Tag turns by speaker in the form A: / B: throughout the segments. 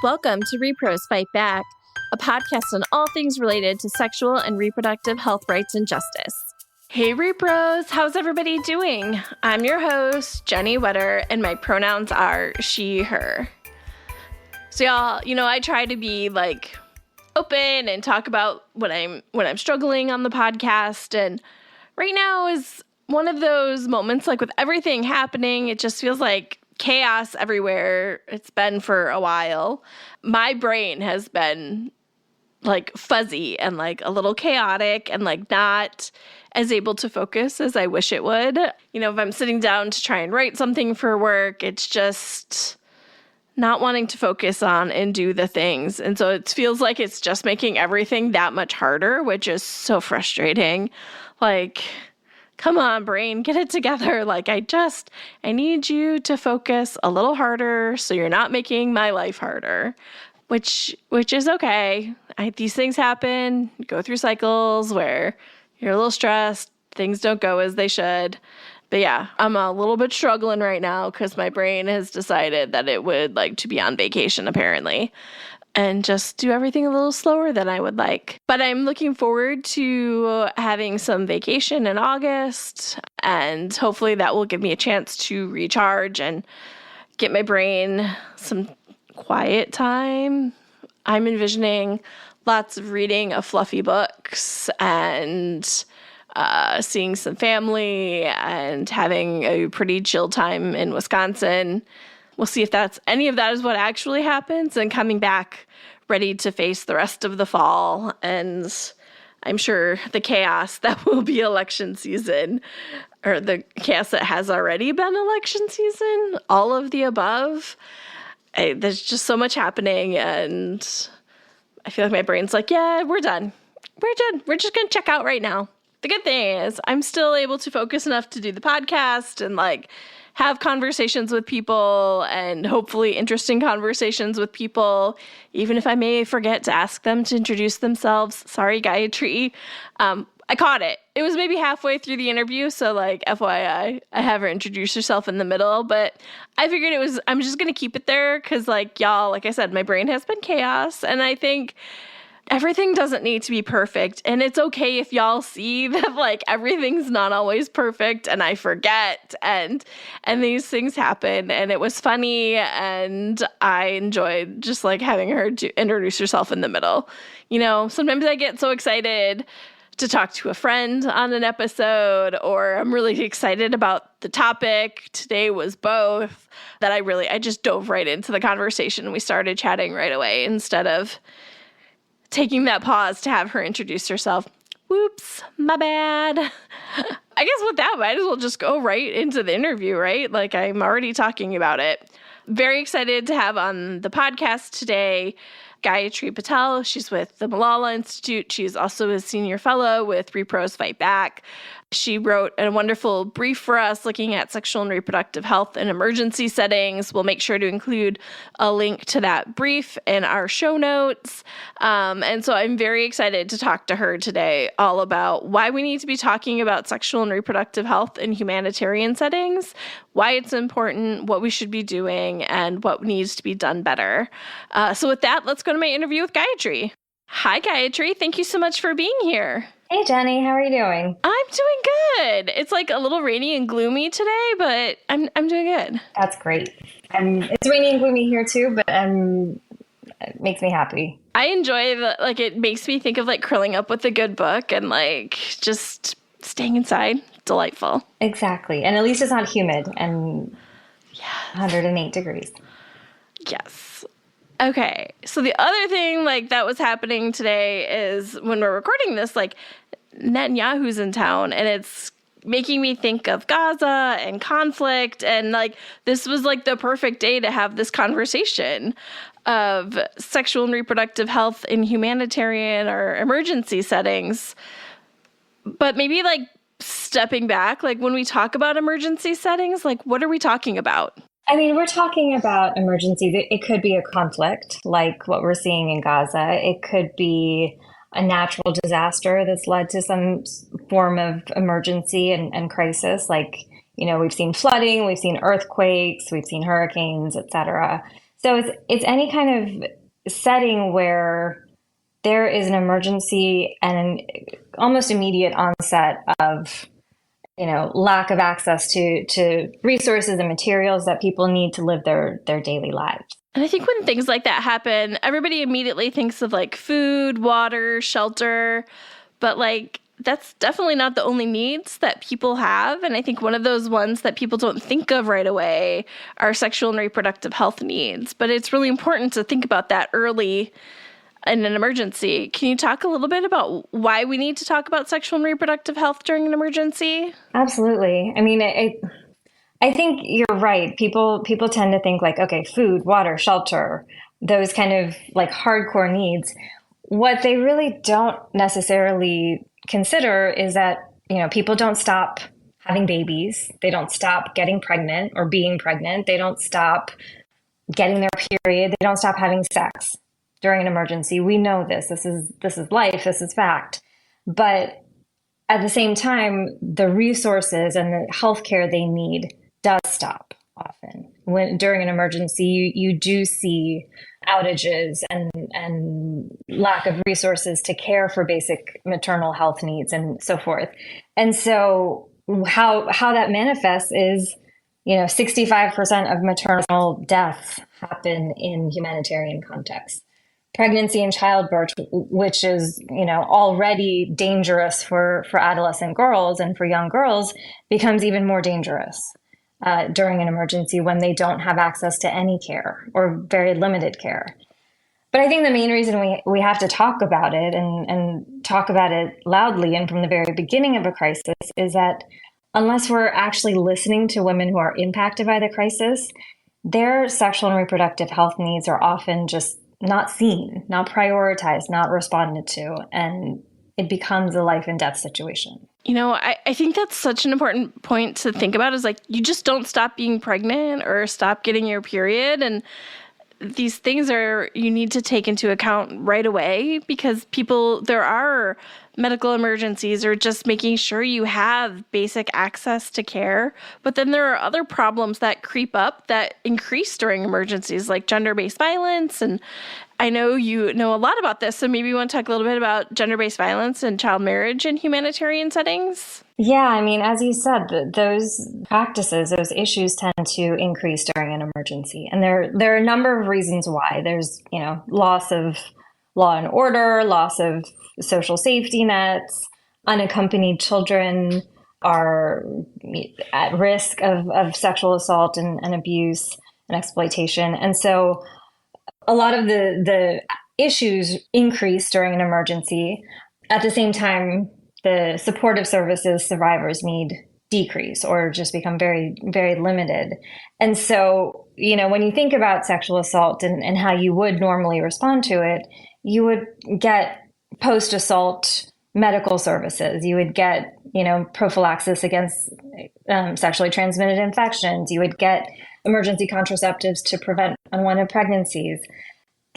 A: Welcome to rePROs Fight Back, a podcast on all things related to sexual and reproductive health rights and justice. Hey rePROs, how's everybody doing? I'm your host, Jenny Wetter, and my pronouns are she, her. So y'all, I try to be open and talk about when I'm struggling on the podcast, and right now is one of those moments, with everything happening, it just feels like chaos everywhere. It's been for a while. My brain has been fuzzy and a little chaotic and not as able to focus as I wish it would. If I'm sitting down to try and write something for work, it's just not wanting to focus on and do the things. And so it feels like it's just making everything that much harder, which is so frustrating. Come on, brain, get it together. I need you to focus a little harder so you're not making my life harder, which is okay. These things happen. You go through cycles where you're a little stressed, things don't go as they should. But yeah, I'm a little bit struggling right now because my brain has decided that it would like to be on vacation, apparently, and just do everything a little slower than I would like. But I'm looking forward to having some vacation in August, and hopefully that will give me a chance to recharge and get my brain some quiet time. I'm envisioning lots of reading of fluffy books and seeing some family and having a pretty chill time in Wisconsin. We'll see if any of that is what actually happens, and coming back ready to face the rest of the fall. And I'm sure the chaos that will be election season, or the chaos that has already been election season, all of the above. There's just so much happening, and I feel like my brain's yeah, we're done. We're just going to check out right now. The good thing is I'm still able to focus enough to do the podcast and have conversations with people, and hopefully interesting conversations with people, even if I may forget to ask them to introduce themselves. Sorry, Gayatri. I caught it. It was maybe halfway through the interview, so FYI, I have her introduce herself in the middle, but I figured I'm just going to keep it there because y'all, like I said, my brain has been chaos, and I think everything doesn't need to be perfect, and it's okay if y'all see that everything's not always perfect, and I forget, and these things happen, and it was funny, and I enjoyed just having her to introduce herself in the middle. Sometimes I get so excited to talk to a friend on an episode, or I'm really excited about the topic. Today was both, that I just dove right into the conversation, and we started chatting right away instead of taking that pause to have her introduce herself. Whoops, my bad. I guess with that, might as well just go right into the interview, right? I'm already talking about it. Very excited to have on the podcast today Gayatri Patel. She's with the Malala Institute. She's also a senior fellow with rePROs Fight Back. She wrote a wonderful brief for us looking at sexual and reproductive health in emergency settings. We'll make sure to include a link to that brief in our show notes. And so I'm very excited to talk to her today all about why we need to be talking about sexual and reproductive health in humanitarian settings, why it's important, what we should be doing, and what needs to be done better. So with that, let's go to my interview with Gayatri. Hi, Gayatri. Thank you so much for being here.
B: Hey, Jenny. How are you doing?
A: I'm doing good. It's a little rainy and gloomy today, but I'm doing good.
B: That's great. It's rainy and gloomy here too, but it makes me happy.
A: I enjoy it makes me think of curling up with a good book and just staying inside. Delightful.
B: Exactly. And at least it's not humid and 108 degrees.
A: Yes. Okay, so the other thing that was happening today is when we're recording this, Netanyahu's in town, and it's making me think of Gaza and conflict, and this was the perfect day to have this conversation of sexual and reproductive health in humanitarian or emergency settings. But maybe stepping back, when we talk about emergency settings, what are we talking about?
B: We're talking about emergencies. It could be a conflict like what we're seeing in Gaza. It could be a natural disaster that's led to some form of emergency and crisis. We've seen flooding, we've seen earthquakes, we've seen hurricanes, etc. So it's any kind of setting where there is an emergency and an almost immediate onset of, lack of access to resources and materials that people need to live their daily lives.
A: And I think when things like that happen, everybody immediately thinks of like food, water, shelter, but like that's definitely not the only needs that people have. And I think one of those ones that people don't think of right away are sexual and reproductive health needs. But it's really important to think about that early in an emergency. Can you talk a little bit about why we need to talk about sexual and reproductive health during an emergency?
B: Absolutely. I mean, I think you're right. People tend to think like, okay, food, water, shelter, those kind of like hardcore needs. What they really don't necessarily consider is that, people don't stop having babies. They don't stop getting pregnant or being pregnant. They don't stop getting their period. They don't stop having sex during an emergency. We know this. This is life. This is fact. But at the same time, the resources and the healthcare they need does stop often. When during an emergency, you do see outages and lack of resources to care for basic maternal health needs and so forth. And so how that manifests is, 65% of maternal deaths happen in humanitarian contexts. Pregnancy and childbirth, which is, already dangerous for adolescent girls and for young girls, becomes even more dangerous during an emergency when they don't have access to any care or very limited care. But I think the main reason we have to talk about it and talk about it loudly and from the very beginning of a crisis is that unless we're actually listening to women who are impacted by the crisis, their sexual and reproductive health needs are often just not seen, not prioritized, not responded to, and it becomes a life and death situation.
A: I think that's such an important point to think about is like, you just don't stop being pregnant or stop getting your period. And these things you need to take into account right away because there are medical emergencies or just making sure you have basic access to care. But then there are other problems that creep up that increase during emergencies like gender-based violence. And I know you know a lot about this, so maybe you want to talk a little bit about gender-based violence and child marriage in humanitarian settings?
B: Yeah, I mean, as you said, those practices, those issues tend to increase during an emergency. And there are a number of reasons why. There's, loss of law and order, loss of social safety nets, unaccompanied children are at risk of sexual assault and abuse and exploitation. And so a lot of the issues increase during an emergency. At the same time, the supportive services survivors need decrease or just become very, very limited. And so, when you think about sexual assault and how you would normally respond to it, you would get post-assault medical services. You would get, prophylaxis against sexually transmitted infections. You would get emergency contraceptives to prevent unwanted pregnancies.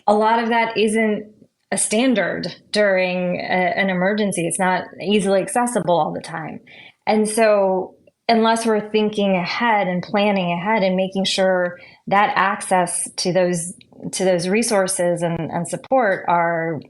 B: A lot of that isn't a standard during an emergency. It's not easily accessible all the time. And so unless we're thinking ahead and planning ahead and making sure that access to those resources and support are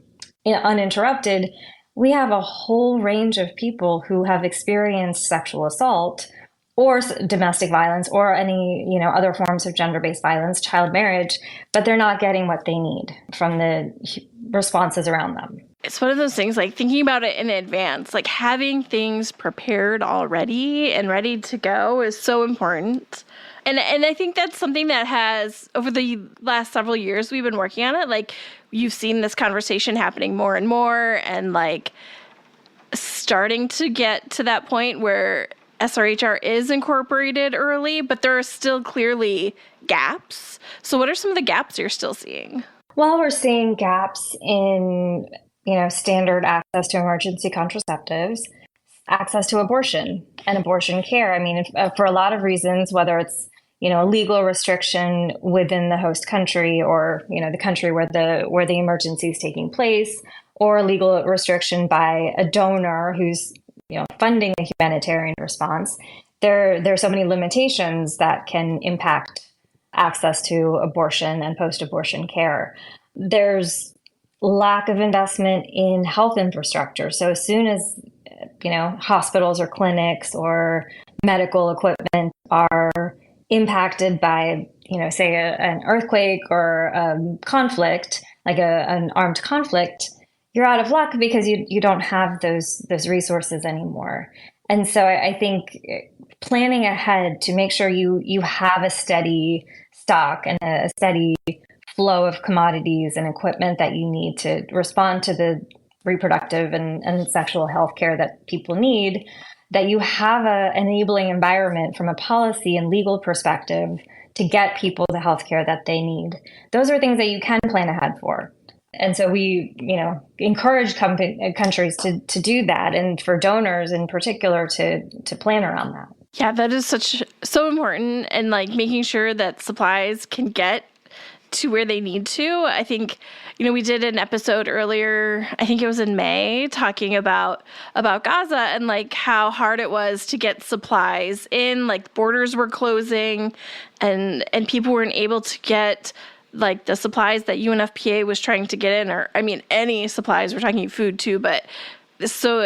B: uninterrupted, we have a whole range of people who have experienced sexual assault or domestic violence or any, other forms of gender-based violence, child marriage, but they're not getting what they need from the responses around them.
A: It's one of those things like thinking about it in advance, like having things prepared already and ready to go is so important. And I think that's something that has, over the last several years, we've been working on it. Like, you've seen this conversation happening more and more and like starting to get to that point where SRHR is incorporated early, but there are still clearly gaps. So what are some of the gaps you're still seeing?
B: Well, we're seeing gaps in, standard access to emergency contraceptives, access to abortion and abortion care. I mean, for a lot of reasons, whether it's, a legal restriction within the host country or, the country where the emergency is taking place, or a legal restriction by a donor who's, funding a humanitarian response, there are so many limitations that can impact access to abortion and post-abortion care. There's lack of investment in health infrastructure. So as soon as, hospitals or clinics or medical equipment are impacted by, say an earthquake or conflict, like an armed conflict, you're out of luck because you don't have those resources anymore. And so I think planning ahead to make sure you have a steady stock and a steady flow of commodities and equipment that you need to respond to the reproductive and sexual health care that people need, that you have an enabling environment from a policy and legal perspective to get people the health care that they need. Those are things that you can plan ahead for. And so we, encourage countries to do that, and for donors in particular to plan around that.
A: Yeah, that is so important, and like making sure that supplies can get to where they need to. I think, we did an episode earlier, I think it was in May, talking about Gaza and like how hard it was to get supplies in, like borders were closing and people weren't able to get like the supplies that UNFPA was trying to get in, or any supplies. We're talking food too, but so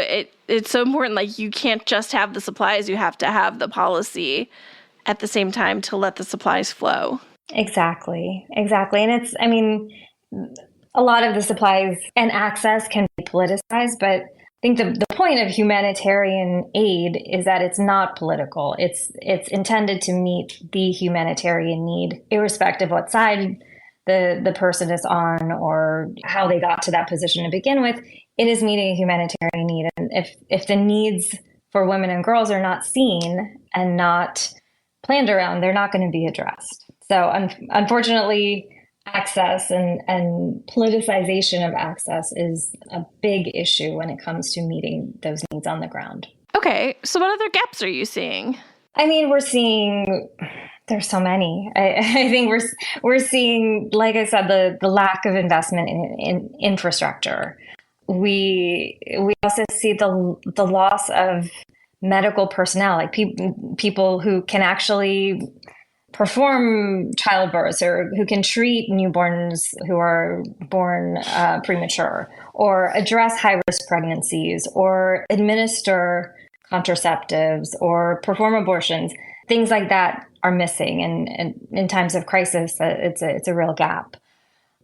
A: it's so important. Like you can't just have the supplies, you have to have the policy at the same time to let the supplies flow.
B: Exactly. And it's, a lot of the supplies and access can be politicized, but I think the point of humanitarian aid is that it's not political. It's intended to meet the humanitarian need, irrespective of what side the person is on or how they got to that position to begin with. It is meeting a humanitarian need. And if the needs for women and girls are not seen and not planned around, they're not going to be addressed. So unfortunately, access and politicization of access is a big issue when it comes to meeting those needs on the ground.
A: Okay, so what other gaps are you seeing?
B: We're seeing, there's so many. I think we're seeing, like I said, the lack of investment in infrastructure. We also see the loss of medical personnel, like people who can actually perform childbirth or who can treat newborns who are born premature, or address high-risk pregnancies, or administer contraceptives, or perform abortions. Things like that are missing, and in times of crisis, it's a real gap.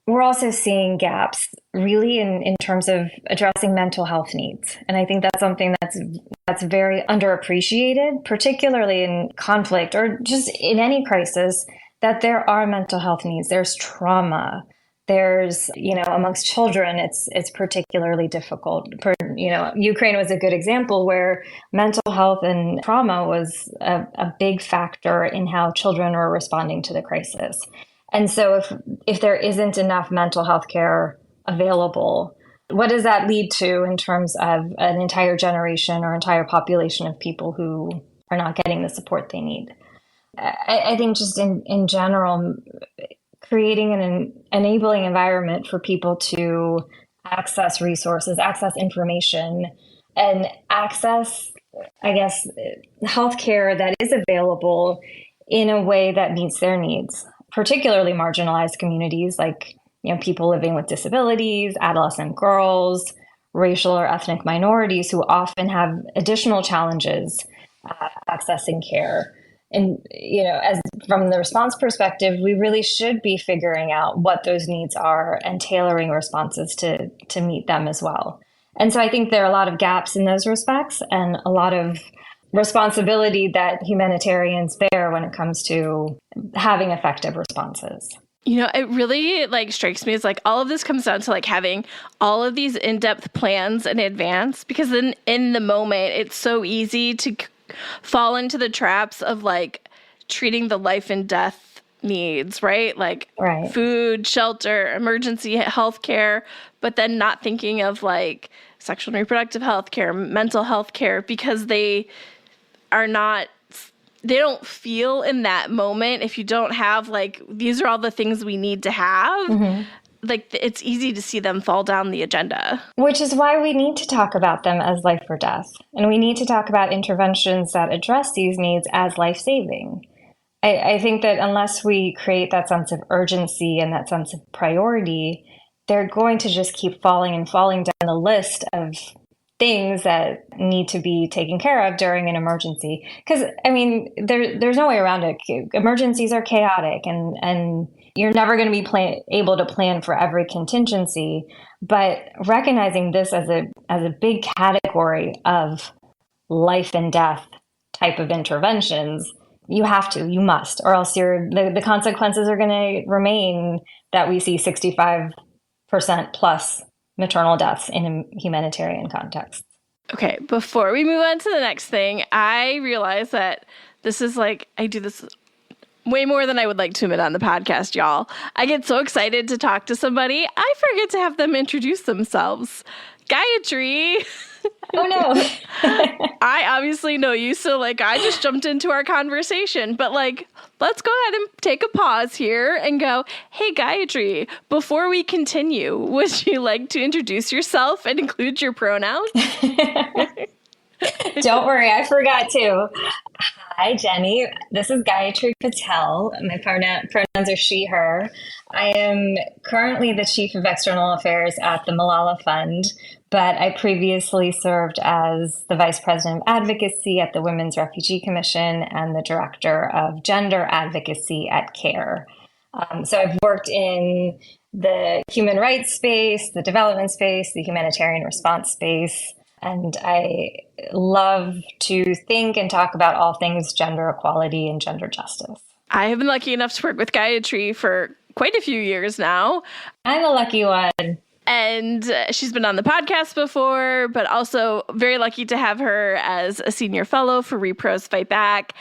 B: We're also seeing gaps really in terms of addressing mental health needs. And I think that's something that's very underappreciated, particularly in conflict or just in any crisis, that there are mental health needs. There's trauma. There's, amongst children, it's particularly difficult. Ukraine was a good example where mental health and trauma was a big factor in how children were responding to the crisis. And so if there isn't enough mental health care available, what does that lead to in terms of an entire generation or entire population of people who are not getting the support they need? I think just in general, creating an enabling environment for people to access resources, access information, and access, healthcare that is available in a way that meets their needs, particularly marginalized communities like people living with disabilities, adolescent girls, racial or ethnic minorities who often have additional challenges accessing care. And, as from the response perspective, we really should be figuring out what those needs are and tailoring responses to meet them as well. And so I think there are a lot of gaps in those respects and a lot of responsibility that humanitarians bear when it comes to having effective responses.
A: It really strikes me as all of this comes down to having all of these in-depth plans in advance, because then in the moment, it's so easy to fall into the traps of treating the life and death needs, right?
B: Right.
A: Food, shelter, emergency health care, but then not thinking of sexual and reproductive health care, mental health care, because they don't feel in that moment. If you don't have these are all the things we need to have,
B: mm-hmm.
A: It's easy to see them fall down the agenda.
B: Which is why we need to talk about them as life or death. And we need to talk about interventions that address these needs as life-saving. I think that unless we create that sense of urgency and that sense of priority, they're going to just keep falling and falling down the list of things that need to be taken care of during an emergency. Because, I mean, there's no way around it. Emergencies are chaotic, and you're never going to be able to plan for every contingency. But recognizing this as a big category of life and death type of interventions, you must, or else the consequences are going to remain that we see 65% plus maternal deaths in a humanitarian context.
A: Okay, before we move on to the next thing, I realize that this is like, I do this way more than I would like to admit on the podcast, y'all. I get so excited to talk to somebody, I forget to have them introduce themselves. Gayatri.
B: Oh, no.
A: I obviously know you, so, like, I just jumped into our conversation. But, like, let's go ahead and take a pause here and go, hey, Gayatri, before we continue, would you like to introduce yourself and include your pronouns?
B: Don't worry, I forgot to. Hi, Jenny. This is Gayatri Patel. My pronouns are she, her. I am currently the Chief of External Affairs at the Malala Fund, but I previously served as the Vice President of Advocacy at the Women's Refugee Commission and the Director of Gender Advocacy at CARE. So I've worked in the human rights space, the development space, the humanitarian response space, and I love to think and talk about all things gender equality and gender justice.
A: I have been lucky enough to work with Gayatri for quite a few years now.
B: I'm a lucky one.
A: And she's been on the podcast before, but also very lucky to have her as a senior fellow for rePROs Fight Back.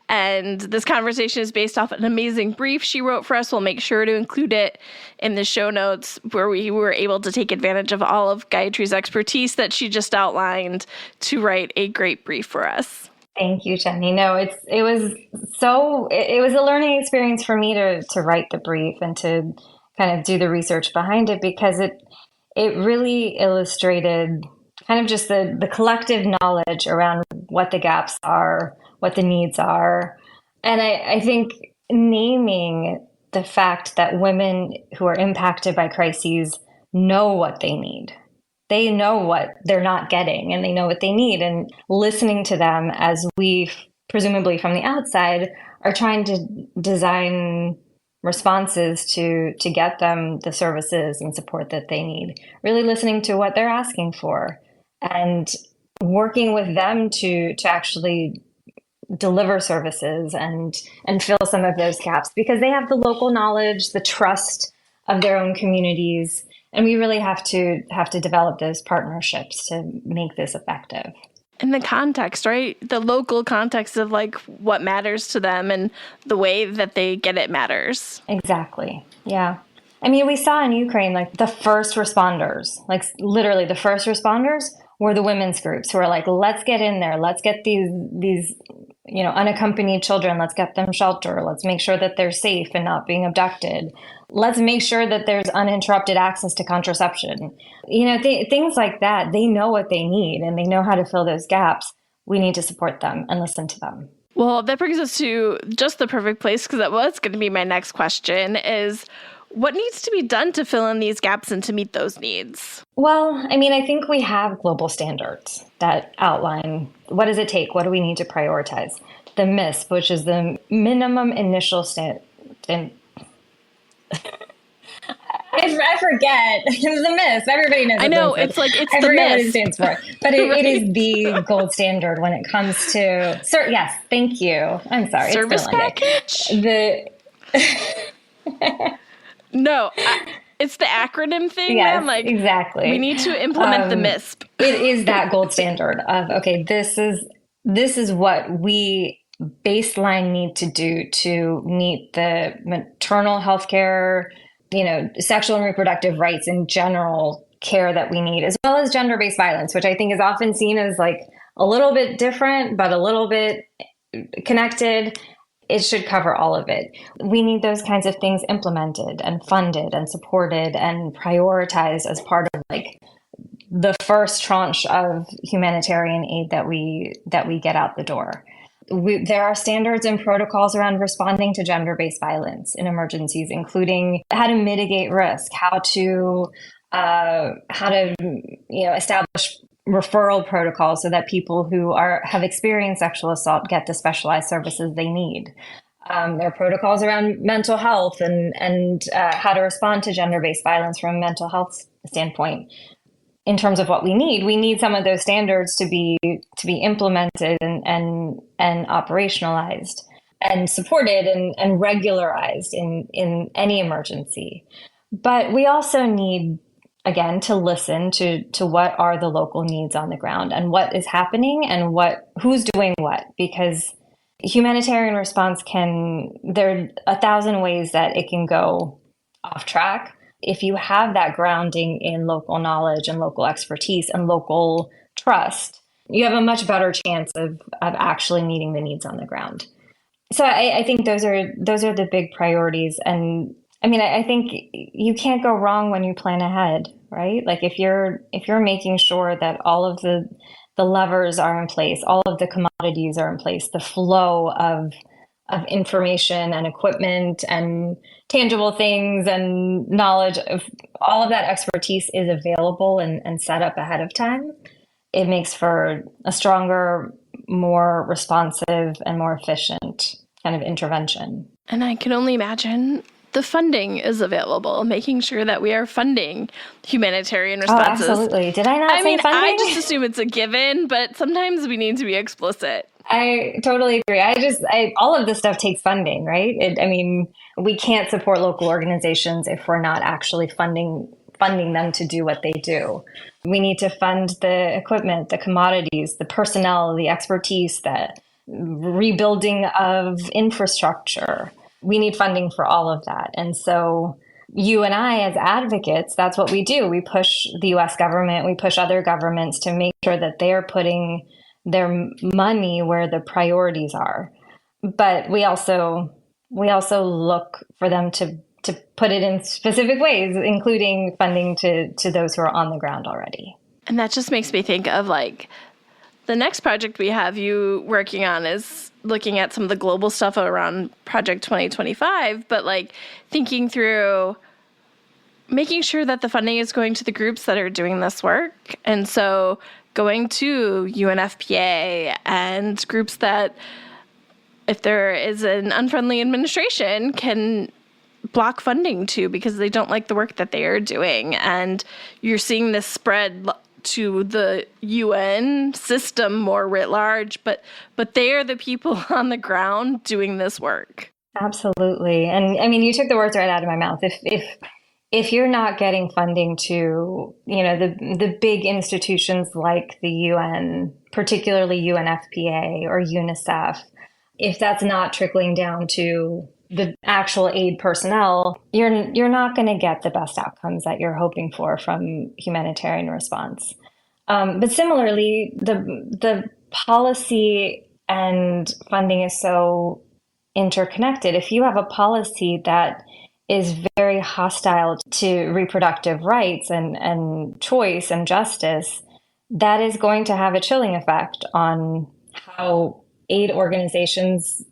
A: And this conversation is based off an amazing brief she wrote for us. We'll make sure to include it in the show notes, where we were able to take advantage of all of Gayatri's expertise that she just outlined to write a great brief for us.
B: Thank you, Jenny. No, it was a learning experience for me to write the brief and to kind of do the research behind it, because it really illustrated kind of just the collective knowledge around what the gaps are, what the needs are. And I think naming the fact that women who are impacted by crises know what they need. They know what they're not getting, and they know what they need. And listening to them as we, presumably from the outside, are trying to design responses to get them the services and support that they need. Really listening to what they're asking for and working with them to actually deliver services and fill some of those gaps, because they have the local knowledge, the trust of their own communities. And we really have to develop those partnerships to make this effective.
A: In the context, right? The local context of like what matters to them and the way that they get it matters.
B: Exactly. Yeah. I mean, we saw in Ukraine, like the first responders, like literally the first responders were the women's groups who are like, let's get in there. Let's get these unaccompanied children. Let's get them shelter. Let's make sure that they're safe and not being abducted. Let's make sure that there's uninterrupted access to contraception. Things like that. They know what they need and they know how to fill those gaps. We need to support them and listen to them.
A: Well, that brings us to just the perfect place, because that was going to be my next question, is what needs to be done to fill in these gaps and to meet those needs?
B: Well, I mean, I think we have global standards that outline what does it take? What do we need to prioritize? The MISP, which is the minimum initial I forget. It's the MISP. Everybody knows.
A: I know. It's the MISP.
B: I forget what it stands for. But it is the gold standard when it comes to... yes, thank you. I'm sorry.
A: Service package? No, it's the acronym thing.
B: Yes,
A: man.
B: exactly.
A: We need to implement the MISP.
B: It is that gold standard of, okay, this is what we baseline need to do to meet the maternal health care, sexual and reproductive rights in general care that we need, as well as gender-based violence, which I think is often seen as like a little bit different, but a little bit connected. It should cover all of it. We need those kinds of things implemented and funded and supported and prioritized as part of like the first tranche of humanitarian aid that we get out the door. There are standards and protocols around responding to gender-based violence in emergencies, including how to mitigate risk, how to establish referral protocols so that people who have experienced sexual assault get the specialized services they need. There are protocols around mental health and how to respond to gender-based violence from a mental health standpoint. In terms of what we need some of those standards to be implemented and operationalized and supported and regularized in any emergency. But we also need, again, to listen to what are the local needs on the ground and what is happening and who's doing what, because humanitarian response there are 1,000 ways that it can go off track. If you have that grounding in local knowledge and local expertise and local trust, you have a much better chance of actually meeting the needs on the ground. So I think those are the big priorities. And I mean, I think you can't go wrong when you plan ahead, right? Like if you're making sure that all of the levers are in place, all of the commodities are in place, the flow of information and equipment and tangible things and knowledge of all of that expertise is available and set up ahead of time, it makes for a stronger, more responsive and more efficient kind of intervention.
A: And I can only imagine the funding is available, making sure that we are funding humanitarian responses.
B: Oh, absolutely. Did I not say funding?
A: I just assume it's a given, but sometimes we need to be explicit.
B: I totally agree. All of this stuff takes funding, right? We can't support local organizations if we're not actually funding them to do what they do. We need to fund the equipment, the commodities, the personnel, the expertise, the rebuilding of infrastructure. We need funding for all of that. And so you and I as advocates, that's what we do. We push the US government, we push other governments to make sure that they're putting their money where the priorities are. But we also look for them to put it in specific ways, including funding to those who are on the ground already.
A: And that just makes me think of like the next project we have you working on is looking at some of the global stuff around Project 2025, but like thinking through making sure that the funding is going to the groups that are doing this work. And so going to UNFPA and groups that, if there is an unfriendly administration, can block funding to because they don't like the work that they are doing. And you're seeing this spread to the UN system more writ large, but they are the people on the ground doing this work.
B: Absolutely. And I mean, you took the words right out of my mouth. If you're not getting funding to, the big institutions like the UN, particularly UNFPA or UNICEF, if that's not trickling down to the actual aid personnel, you're not going to get the best outcomes that you're hoping for from humanitarian response. But similarly, the policy and funding is so interconnected. If you have a policy that is very hostile to reproductive rights and choice and justice, that is going to have a chilling effect on how aid organizations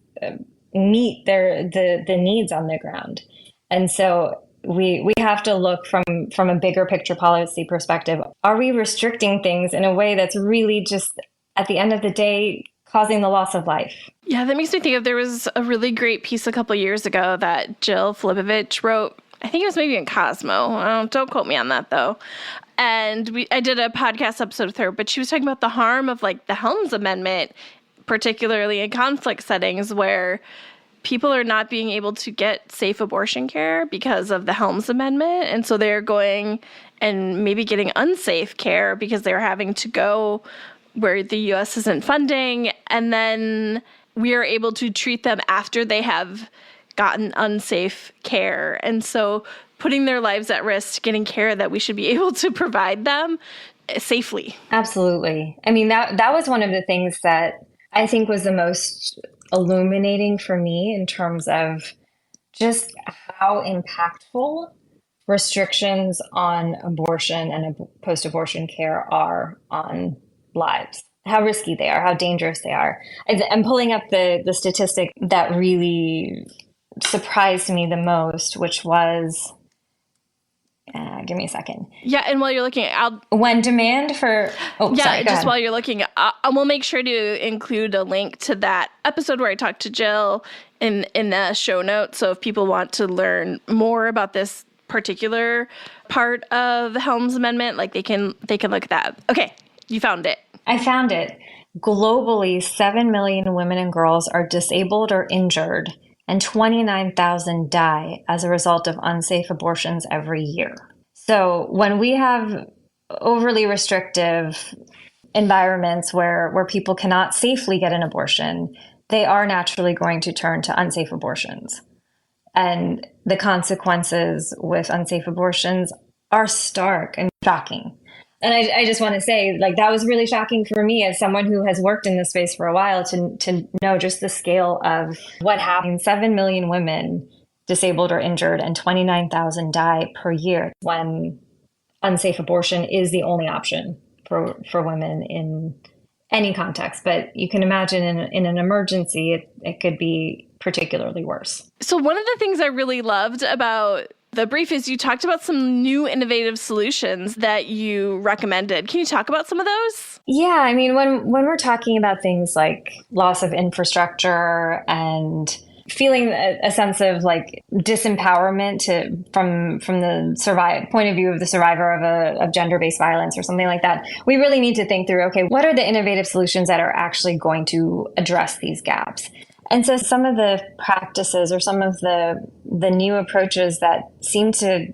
B: meet the needs on the ground. And so we have to look from a bigger picture policy perspective. Are we restricting things in a way that's really just, at the end of the day, causing the loss of life?
A: Yeah, that makes me think of, there was a really great piece a couple years ago that Jill Flipovich wrote. I think it was maybe in Cosmo. Don't quote me on that, though. And I did a podcast episode with her, but she was talking about the harm of like the Helms Amendment, particularly in conflict settings where people are not being able to get safe abortion care because of the Helms Amendment. And so they're going and maybe getting unsafe care because they're having to go where the U.S. isn't funding. And then we are able to treat them after they have gotten unsafe care. And so putting their lives at risk, getting care that we should be able to provide them safely.
B: Absolutely. I mean, that was one of the things that I think was the most illuminating for me in terms of just how impactful restrictions on abortion and post-abortion care are on lives. risky they are, how dangerous they are. I'm pulling up the statistic that really surprised me the most, which was, give me a second.
A: Yeah, and while you're looking,
B: when demand for
A: while you're looking, I will make sure to include a link to that episode where I talked to Jill in the show notes. So if people want to learn more about this particular part of the Helms Amendment, like they can look at that. Okay, you found it.
B: I found it. Globally, 7 million women and girls are disabled or injured, and 29,000 die as a result of unsafe abortions every year. So when we have overly restrictive environments where people cannot safely get an abortion, they are naturally going to turn to unsafe abortions. And the consequences with unsafe abortions are stark and shocking. And I just want to say, like, that was really shocking for me as someone who has worked in this space for a while to know just the scale of what happens. 7 million women disabled or injured and 29,000 die per year when unsafe abortion is the only option for women in any context. But you can imagine in an emergency, it could be particularly worse.
A: So one of the things I really loved about the brief is you talked about some new innovative solutions that you recommended. Can you talk about some of those?
B: Yeah, I mean, when we're talking about things like loss of infrastructure and feeling a sense of like disempowerment from the point of view of the survivor of gender-based violence or something like that, we really need to think through, okay, what are the innovative solutions that are actually going to address these gaps? And so some of the practices or some of the new approaches that seem to,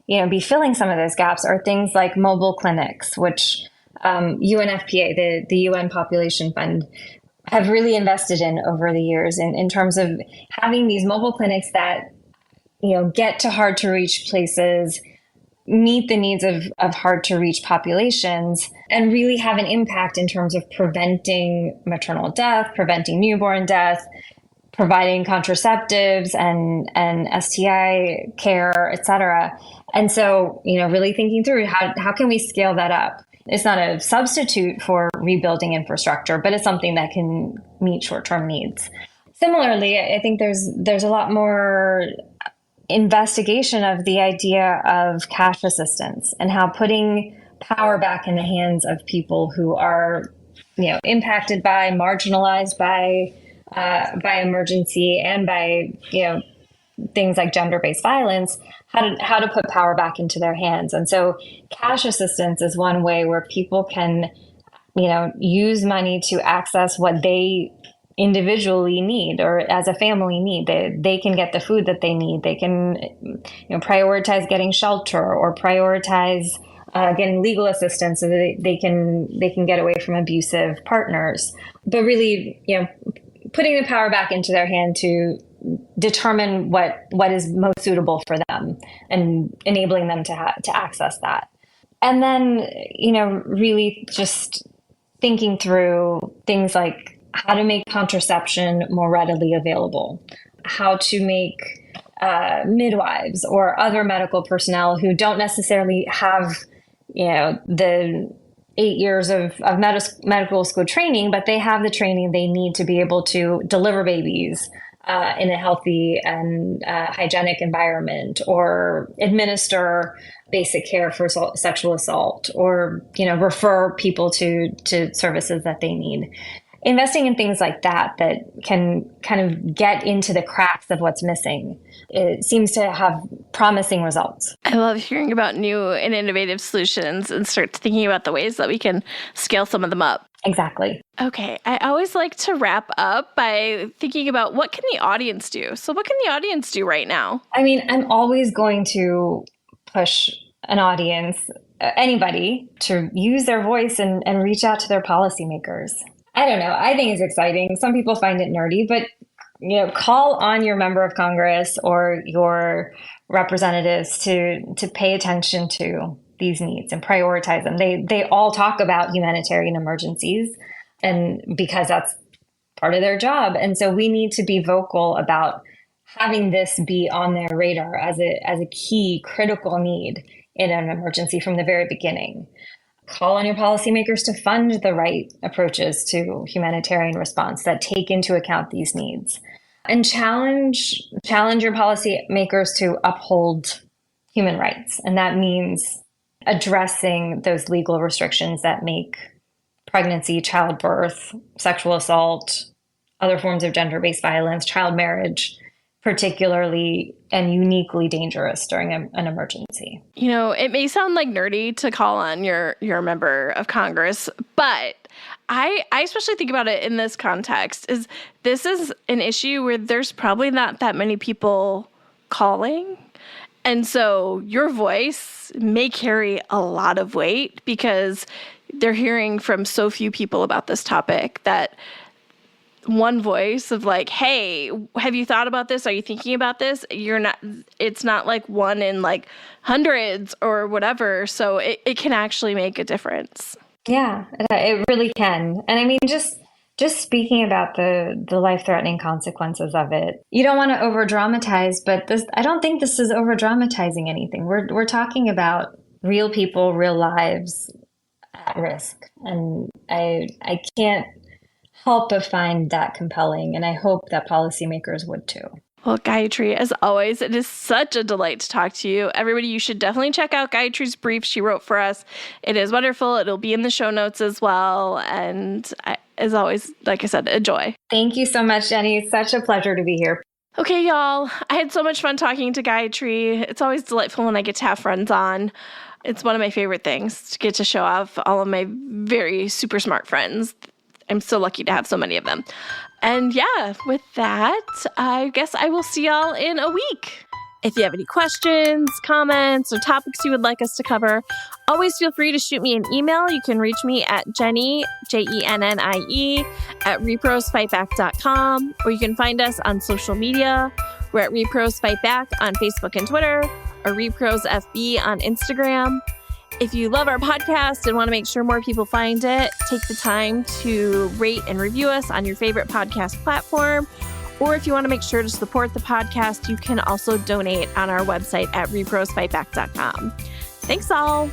B: be filling some of those gaps are things like mobile clinics, which UNFPA, the UN Population Fund, have really invested in over the years in terms of having these mobile clinics that, get to hard to reach places, meet the needs of hard to reach populations, and really have an impact in terms of preventing maternal death, preventing newborn death, providing contraceptives and STI care, et cetera. And so, really thinking through how can we scale that up? It's not a substitute for rebuilding infrastructure, but it's something that can meet short-term needs. Similarly, I think there's a lot more investigation of the idea of cash assistance and how putting power back in the hands of people who are, impacted by, marginalized by emergency and by, things like gender-based violence, how to put power back into their hands. And so cash assistance is one way where people can, use money to access what they individually need or as a family need. They can get the food that they need. They can, prioritize getting shelter or prioritize getting legal assistance so that they can get away from abusive partners. But really, putting the power back into their hand to determine what is most suitable for them and enabling them to access that. And then, really just thinking through things like how to make contraception more readily available, how to make midwives or other medical personnel who don't necessarily have, the 8 years of medical school training, but they have the training they need to be able to deliver babies in a healthy and hygienic environment, or administer basic care for sexual assault, or refer people to services that they need. Investing in things like that can kind of get into the cracks of what's missing. It seems to have promising results.
A: I love hearing about new and innovative solutions and start thinking about the ways that we can scale some of them up.
B: Exactly.
A: Okay. I always like to wrap up by thinking about what can the audience do? So what can the audience do right now?
B: I mean, I'm always going to push an audience, anybody, to use their voice and reach out to their policymakers. I don't know. I think it's exciting. Some people find it nerdy, but call on your member of Congress or your representatives to pay attention to these needs and prioritize them. They all talk about humanitarian emergencies, and because that's part of their job. And so we need to be vocal about having this be on their radar as a key critical need in an emergency from the very beginning. Call on your policymakers to fund the right approaches to humanitarian response that take into account these needs. And challenge your policymakers to uphold human rights. And that means addressing those legal restrictions that make pregnancy, childbirth, sexual assault, other forms of gender-based violence, child marriage, particularly and uniquely dangerous during an emergency.
A: You know, it may sound like nerdy to call on your member of Congress, but I especially think about it in this context. This is an issue where there's probably not that many people calling. And so your voice may carry a lot of weight because they're hearing from so few people about this topic that one voice of like, hey, have you thought about this? Are you thinking about this? It's not like one in like hundreds or whatever. So it can actually make a difference.
B: Yeah, it really can. And I mean, just speaking about the life-threatening consequences of it, you don't want to over-dramatize, but I don't think this is over-dramatizing anything. We're talking about real people, real lives at risk. And I can't help but find that compelling. And I hope that policymakers would too.
A: Well, Gayatri, as always, it is such a delight to talk to you. Everybody, you should definitely check out Gayatri's brief she wrote for us. It is wonderful. It'll be in the show notes as well. And as always, like I said, a joy.
B: Thank you so much, Jenny. It's such a pleasure to be here.
A: Okay, y'all. I had so much fun talking to Gayatri. It's always delightful when I get to have friends on. It's one of my favorite things to get to show off all of my very super smart friends. I'm so lucky to have so many of them. And yeah, with that, I guess I will see y'all in a week. If you have any questions, comments, or topics you would like us to cover, always feel free to shoot me an email. You can reach me at Jenny, Jennie, at reprosfightback.com, or you can find us on social media. We're at Repros Fight Back on Facebook and Twitter, or Repros FB on Instagram. If you love our podcast and want to make sure more people find it, take the time to rate and review us on your favorite podcast platform. Or if you want to make sure to support the podcast, you can also donate on our website at reprosfightback.com. Thanks all.